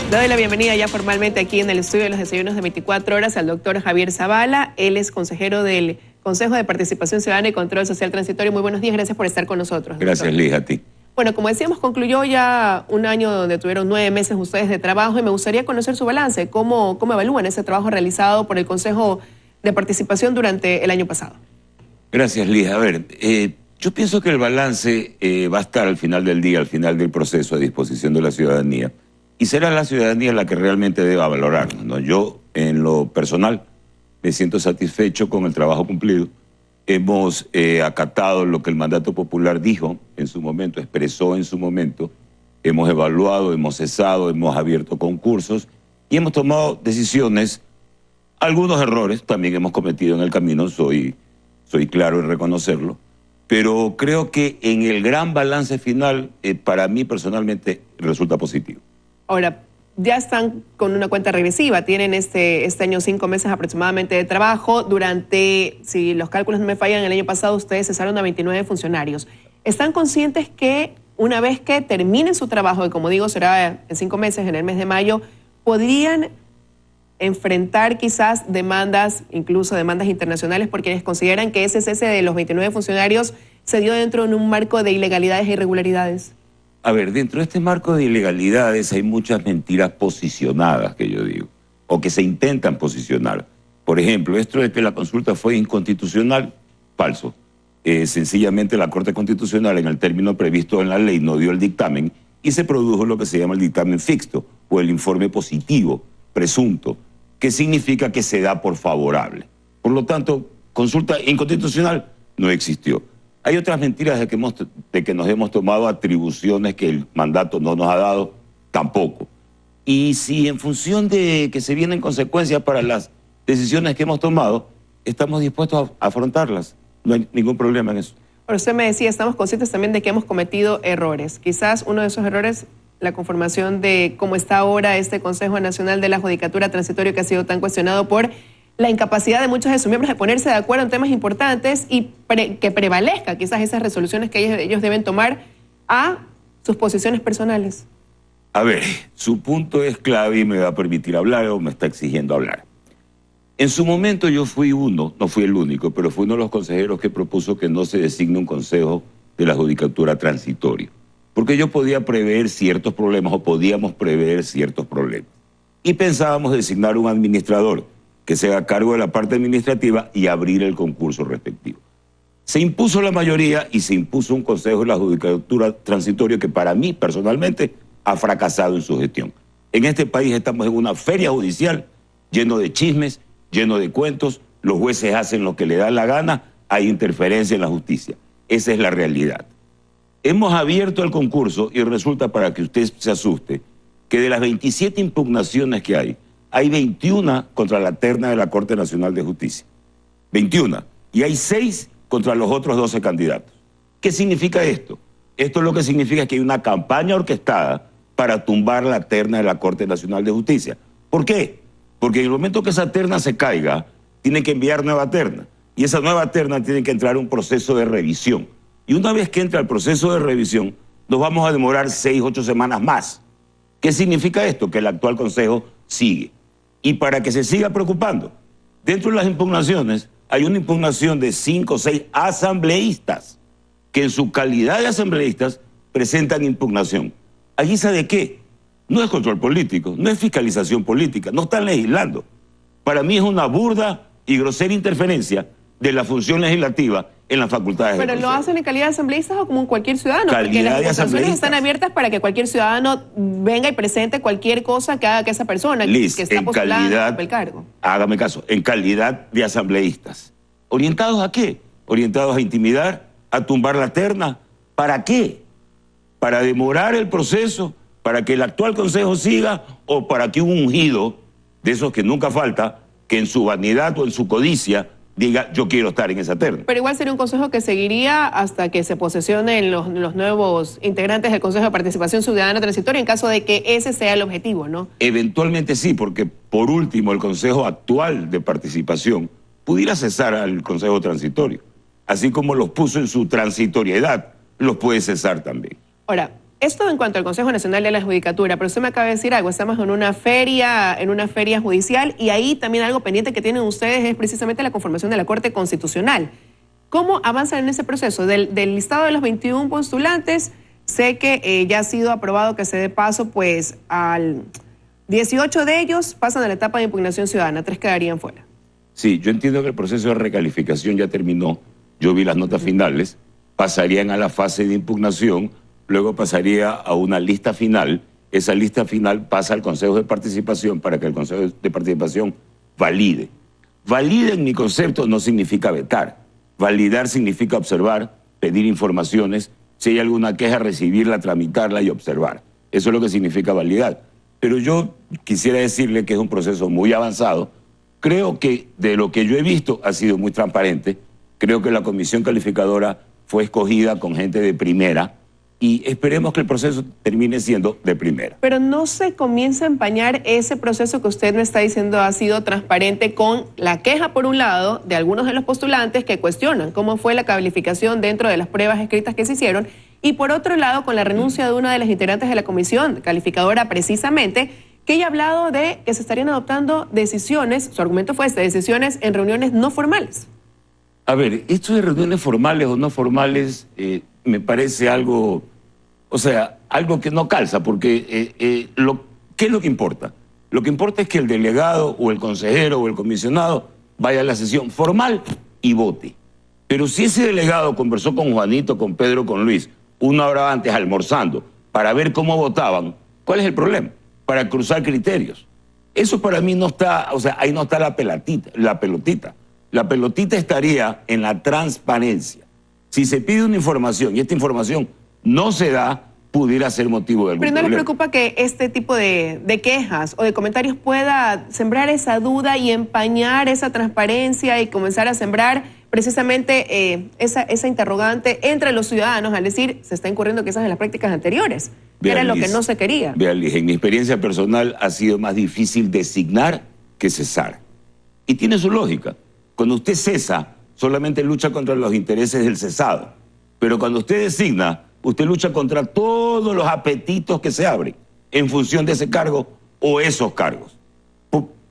Le doy la bienvenida ya formalmente aquí en el estudio de los desayunos de 24 horas al doctor Javier Zavala. Él es consejero del Consejo de Participación Ciudadana y Control Social Transitorio. Muy buenos días, gracias por estar con nosotros. Gracias, Liz, a ti. Bueno, como decíamos, concluyó ya un año donde tuvieron 9 meses ustedes de trabajo y me gustaría conocer su balance. ¿Cómo evalúan ese trabajo realizado por el Consejo de Participación durante el año pasado? Gracias, Liz. A ver, yo pienso que el balance va a estar al final del día, al final del proceso, a disposición de la ciudadanía. Y será la ciudadanía la que realmente deba valorarlo, ¿no? Yo, en lo personal, me siento satisfecho con el trabajo cumplido. Hemos acatado lo que el mandato popular dijo en su momento, expresó en su momento. Hemos evaluado, hemos cesado, hemos abierto concursos y hemos tomado decisiones. Algunos errores también hemos cometido en el camino, soy claro en reconocerlo. Pero creo que en el gran balance final, para mí personalmente, resulta positivo. Ahora, ya están con una cuenta regresiva, tienen este año 5 meses aproximadamente de trabajo. Durante, si los cálculos no me fallan, el año pasado ustedes cesaron a 29 funcionarios. ¿Están conscientes que una vez que terminen su trabajo, que como digo será en 5 meses, en el mes de mayo, podrían enfrentar quizás demandas, incluso demandas internacionales, por quienes consideran que ese cese de los 29 funcionarios se dio dentro de un marco de ilegalidades e irregularidades? A ver, dentro de este marco de ilegalidades hay muchas mentiras posicionadas, que yo digo, o que se intentan posicionar. Por ejemplo, esto de que la consulta fue inconstitucional, falso. Sencillamente la Corte Constitucional, en el término previsto en la ley, no dio el dictamen y se produjo lo que se llama el dictamen ficto, o el informe positivo, presunto, que significa que se da por favorable. Por lo tanto, consulta inconstitucional no existió. Hay otras mentiras de que nos hemos tomado atribuciones que el mandato no nos ha dado, tampoco. Y si en función de que se vienen consecuencias para las decisiones que hemos tomado, estamos dispuestos a afrontarlas. No hay ningún problema en eso. Pero usted me decía, estamos conscientes también de que hemos cometido errores. Quizás uno de esos errores, la conformación de cómo está ahora este Consejo Nacional de la Judicatura Transitorio, que ha sido tan cuestionado por la incapacidad de muchos de sus miembros de ponerse de acuerdo en temas importantes y que prevalezca quizás esas resoluciones que ellos deben tomar a sus posiciones personales. A ver, su punto es clave y me va a permitir hablar o me está exigiendo hablar. En su momento yo fui no fui el único, pero fui uno de los consejeros que propuso que no se designe un consejo de la Judicatura Transitorio, porque yo podía prever ciertos problemas o podíamos prever ciertos problemas. Y pensábamos designar un administrador que se haga cargo de la parte administrativa y abrir el concurso respectivo. Se impuso la mayoría y se impuso un consejo de la Judicatura Transitorio que para mí, personalmente, ha fracasado en su gestión. En este país estamos en una feria judicial lleno de chismes, lleno de cuentos, los jueces hacen lo que le da la gana, hay interferencia en la justicia. Esa es la realidad. Hemos abierto el concurso y resulta, para que usted se asuste, que de las 27 impugnaciones que hay 21 contra la terna de la Corte Nacional de Justicia. 21. Y hay 6 contra los otros 12 candidatos. ¿Qué significa esto? Esto lo que significa es que hay una campaña orquestada para tumbar la terna de la Corte Nacional de Justicia. ¿Por qué? Porque en el momento que esa terna se caiga, tienen que enviar nueva terna. Y esa nueva terna tiene que entrar a un proceso de revisión. Y una vez que entra el proceso de revisión, nos vamos a demorar 6, 8 semanas más. ¿Qué significa esto? Que el actual Consejo sigue. Y para que se siga preocupando, dentro de las impugnaciones hay una impugnación de 5 o 6 asambleístas que en su calidad de asambleístas presentan impugnación. ¿A guisa de qué? No es control político, no es fiscalización política, no están legislando. Para mí es una burda y grosera interferencia de la función legislativa en las facultades. ¿Pero lo hacen en calidad de asambleístas o como cualquier ciudadano? Porque las votaciones están abiertas para que cualquier ciudadano venga y presente cualquier cosa que haga que esa persona Liz, que está postulada ocupe el cargo. Hágame caso, en calidad de asambleístas. ¿Orientados a qué? Orientados a intimidar, a tumbar la terna. ¿Para qué? ¿Para demorar el proceso? ¿Para que el actual Consejo siga? ¿O para que un ungido, de esos que nunca falta, que en su vanidad o en su codicia diga, yo quiero estar en esa terna? Pero igual sería un consejo que seguiría hasta que se posesionen los nuevos integrantes del Consejo de Participación Ciudadana Transitoria, en caso de que ese sea el objetivo, ¿no? Eventualmente sí, porque por último el Consejo actual de Participación pudiera cesar al Consejo Transitorio. Así como los puso en su transitoriedad, los puede cesar también. Ahora, Esto en cuanto al Consejo Nacional de la Judicatura, pero usted me acaba de decir algo, estamos en una feria judicial, y ahí también algo pendiente que tienen ustedes es precisamente la conformación de la Corte Constitucional. ¿Cómo avanzan en ese proceso? Del listado de los 21 postulantes, sé que ya ha sido aprobado que se dé paso pues al 18 de ellos pasan a la etapa de impugnación ciudadana, 3 quedarían fuera. Sí, yo entiendo que el proceso de recalificación ya terminó, yo vi las notas finales, pasarían a la fase de impugnación, luego pasaría a una lista final, esa lista final pasa al Consejo de Participación para que el Consejo de Participación valide. Valide en mi concepto no significa vetar, validar significa observar, pedir informaciones, si hay alguna queja recibirla, tramitarla y observar. Eso es lo que significa validar. Pero yo quisiera decirle que es un proceso muy avanzado. Creo que de lo que yo he visto ha sido muy transparente. Creo que la comisión calificadora fue escogida con gente de primera y esperemos que el proceso termine siendo de primera. Pero no se comienza a empañar ese proceso que usted me está diciendo ha sido transparente con la queja, por un lado, de algunos de los postulantes que cuestionan cómo fue la calificación dentro de las pruebas escritas que se hicieron, y por otro lado, con la renuncia de una de las integrantes de la comisión calificadora precisamente, que ella ha hablado de que se estarían adoptando decisiones, su argumento fue decisiones en reuniones no formales. A ver, esto de reuniones formales o no formales me parece algo, o sea, algo que no calza, porque ¿qué es lo que importa? Lo que importa es que el delegado o el consejero o el comisionado vaya a la sesión formal y vote. Pero si ese delegado conversó con Juanito, con Pedro, con Luis, una hora antes almorzando, para ver cómo votaban, ¿cuál es el problema? Para cruzar criterios. Eso para mí no está, o sea, ahí no está la pelotita. La pelotita estaría en la transparencia. Si se pide una información y esta información no se da, pudiera ser motivo de algún problema. ¿Pero no les preocupa que este tipo de quejas o de comentarios pueda sembrar esa duda y empañar esa transparencia y comenzar a sembrar precisamente esa interrogante entre los ciudadanos al decir se está incurriendo quizás en las prácticas anteriores, que era lo que no se quería? Vean, Liz, en mi experiencia personal ha sido más difícil designar que cesar. Y tiene su lógica. Cuando usted cesa, solamente lucha contra los intereses del cesado. Pero cuando usted designa, usted lucha contra todos los apetitos que se abren en función de ese cargo o esos cargos.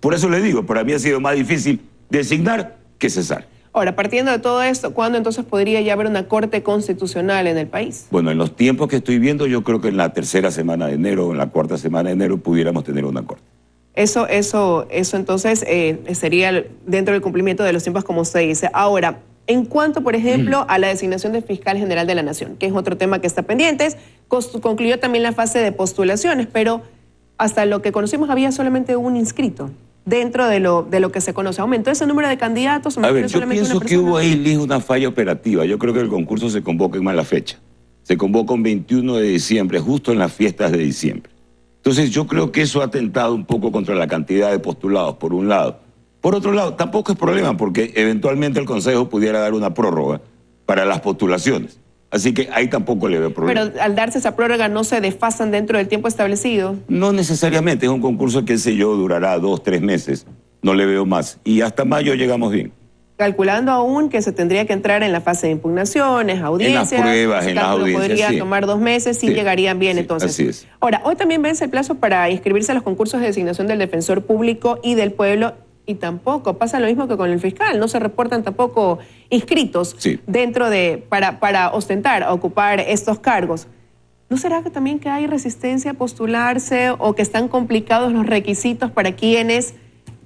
Por eso le digo, para mí ha sido más difícil designar que cesar. Ahora, partiendo de todo esto, ¿cuándo entonces podría ya haber una corte constitucional en el país? Bueno, en los tiempos que estoy viendo, yo creo que en la 3ª semana de enero o en la 4ª semana de enero pudiéramos tener una corte. Eso entonces sería dentro del cumplimiento de los tiempos, como usted dice. Ahora, en cuanto, por ejemplo, a la designación del fiscal general de la Nación, que es otro tema que está pendiente, concluyó también la fase de postulaciones, pero hasta lo que conocimos había solamente un inscrito dentro de lo que se conoce. ¿Aumentó ese número de candidatos? A ver, yo pienso que hubo ahí, Liz, una falla operativa. Yo creo que el concurso se convoca en mala fecha. Se convoca un 21 de diciembre, justo en las fiestas de diciembre. Entonces yo creo que eso ha atentado un poco contra la cantidad de postulados, por un lado. Por otro lado, tampoco es problema, porque eventualmente el Consejo pudiera dar una prórroga para las postulaciones. Así que ahí tampoco le veo problema. Pero al darse esa prórroga, ¿no se desfasan dentro del tiempo establecido? No necesariamente, es un concurso, qué sé yo, durará 2, 3 meses. No le veo más. Y hasta mayo llegamos bien. Calculando aún que se tendría que entrar en la fase de impugnaciones, audiencias. En las pruebas, en las audiencias, podría tomar 2 meses, sí llegarían bien, sí, entonces. Así es. Ahora, hoy también vence el plazo para inscribirse a los concursos de designación del defensor público y del pueblo, y tampoco pasa lo mismo que con el fiscal, no se reportan tampoco inscritos dentro de, para ostentar, ocupar estos cargos. ¿No será que también que hay resistencia a postularse o que están complicados los requisitos para quienes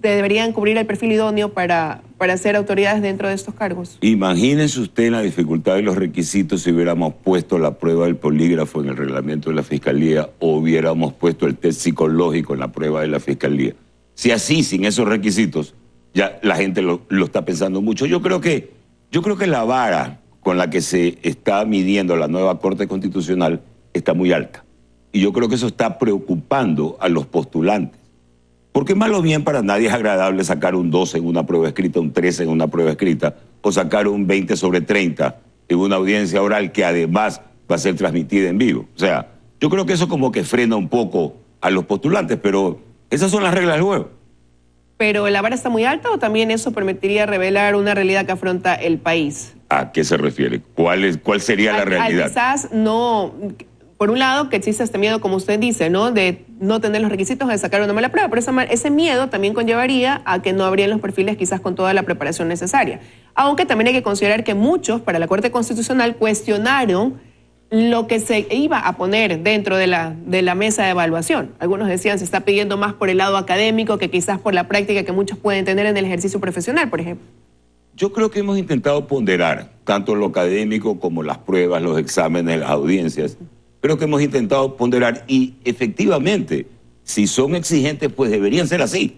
deberían cubrir el perfil idóneo para ser autoridades dentro de estos cargos? Imagínense usted la dificultad de los requisitos si hubiéramos puesto la prueba del polígrafo en el reglamento de la Fiscalía o hubiéramos puesto el test psicológico en la prueba de la Fiscalía. Si así, sin esos requisitos, ya la gente lo está pensando mucho. Yo creo que la vara con la que se está midiendo la nueva Corte Constitucional está muy alta. Y yo creo que eso está preocupando a los postulantes. Porque mal o bien para nadie es agradable sacar un 12 en una prueba escrita, un 13 en una prueba escrita, o sacar un 20 sobre 30 en una audiencia oral que además va a ser transmitida en vivo. O sea, yo creo que eso como que frena un poco a los postulantes, pero esas son las reglas del juego. ¿Pero la vara está muy alta o también eso permitiría revelar una realidad que afronta el país? ¿A qué se refiere? ¿Cuál sería la realidad? Quizás no por un lado, que existe este miedo, como usted dice, ¿no? De no tener los requisitos de sacar una mala prueba, pero ese miedo también conllevaría a que no habrían los perfiles quizás con toda la preparación necesaria. Aunque también hay que considerar que muchos para la Corte Constitucional cuestionaron lo que se iba a poner dentro de la mesa de evaluación. Algunos decían se está pidiendo más por el lado académico que quizás por la práctica que muchos pueden tener en el ejercicio profesional, por ejemplo. Yo creo que hemos intentado ponderar tanto lo académico como las pruebas, los exámenes, las audiencias. Creo que hemos intentado ponderar y efectivamente, si son exigentes, pues deberían ser así.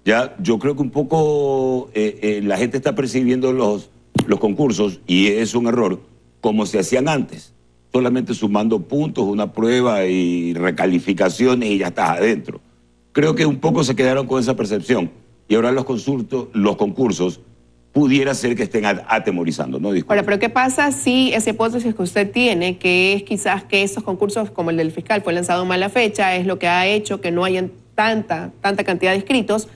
Ya, yo creo que un poco la gente está percibiendo los concursos, y es un error, como se hacían antes, solamente sumando puntos, una prueba y recalificaciones y ya estás adentro. Creo que un poco se quedaron con esa percepción y ahora los concursos pudiera ser que estén atemorizando, ¿no? Disculpe. Ahora, pero ¿qué pasa si esa hipótesis que usted tiene, que es quizás que estos concursos, como el del fiscal, fue lanzado en mala fecha, es lo que ha hecho que no hayan tanta cantidad de inscritos?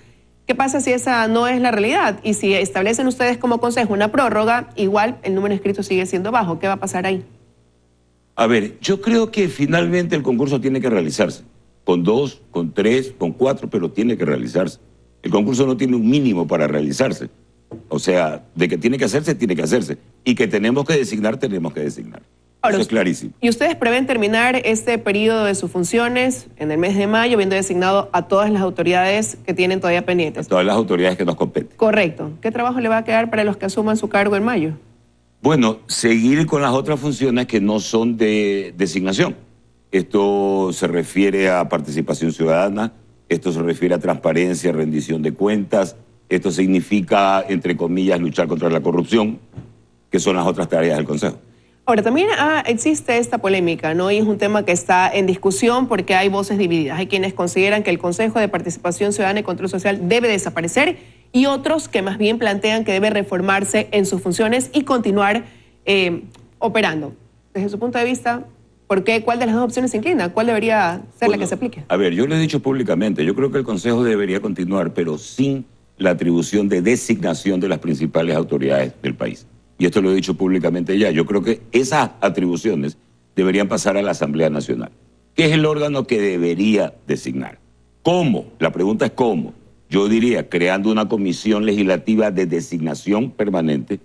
¿Qué pasa si esa no es la realidad? Y si establecen ustedes como consejo una prórroga, igual el número de inscritos sigue siendo bajo. ¿Qué va a pasar ahí? A ver, yo creo que finalmente el concurso tiene que realizarse. Con 2, con 3, con 4, pero tiene que realizarse. El concurso no tiene un mínimo para realizarse. O sea, de que tiene que hacerse, tiene que hacerse. Y que tenemos que designar, tenemos que designar. Ahora, eso es clarísimo. ¿Y ustedes prevén terminar este periodo de sus funciones en el mes de mayo, habiendo designado a todas las autoridades que tienen todavía pendientes? A todas las autoridades que nos competen. Correcto. ¿Qué trabajo le va a quedar para los que asuman su cargo en mayo? Bueno, seguir con las otras funciones que no son de designación. Esto se refiere a participación ciudadana, esto se refiere a transparencia, rendición de cuentas, esto significa, entre comillas, luchar contra la corrupción, que son las otras tareas del Consejo. Ahora, también existe esta polémica, ¿no? Y es un tema que está en discusión porque hay voces divididas. Hay quienes consideran que el Consejo de Participación Ciudadana y Control Social debe desaparecer y otros que más bien plantean que debe reformarse en sus funciones y continuar operando. Desde su punto de vista, ¿cuál de las dos opciones se inclina? ¿Cuál debería ser la que se aplique? A ver, yo lo he dicho públicamente, yo creo que el Consejo debería continuar, pero sin la atribución de designación de las principales autoridades del país. Y esto lo he dicho públicamente ya. Yo creo que esas atribuciones deberían pasar a la Asamblea Nacional, que es el órgano que debería designar. ¿Cómo? La pregunta es ¿cómo? Yo diría creando una comisión legislativa de designación permanente,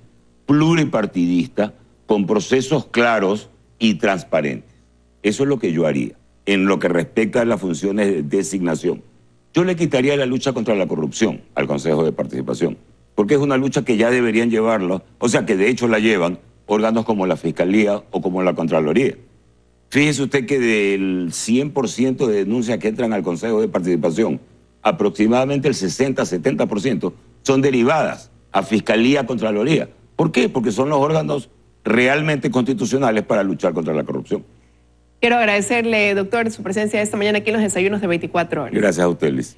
pluripartidista, con procesos claros y transparentes. Eso es lo que yo haría en lo que respecta a las funciones de designación. Yo le quitaría la lucha contra la corrupción al Consejo de Participación, porque es una lucha que ya deberían llevarlo, o sea que de hecho la llevan órganos como la Fiscalía o como la Contraloría. Fíjese usted que del 100% de denuncias que entran al Consejo de Participación, aproximadamente el 60-70% son derivadas a Fiscalía, Contraloría. ¿Por qué? Porque son los órganos realmente constitucionales para luchar contra la corrupción. Quiero agradecerle, doctor, su presencia esta mañana aquí en los desayunos de 24 horas. Gracias a usted, Liz.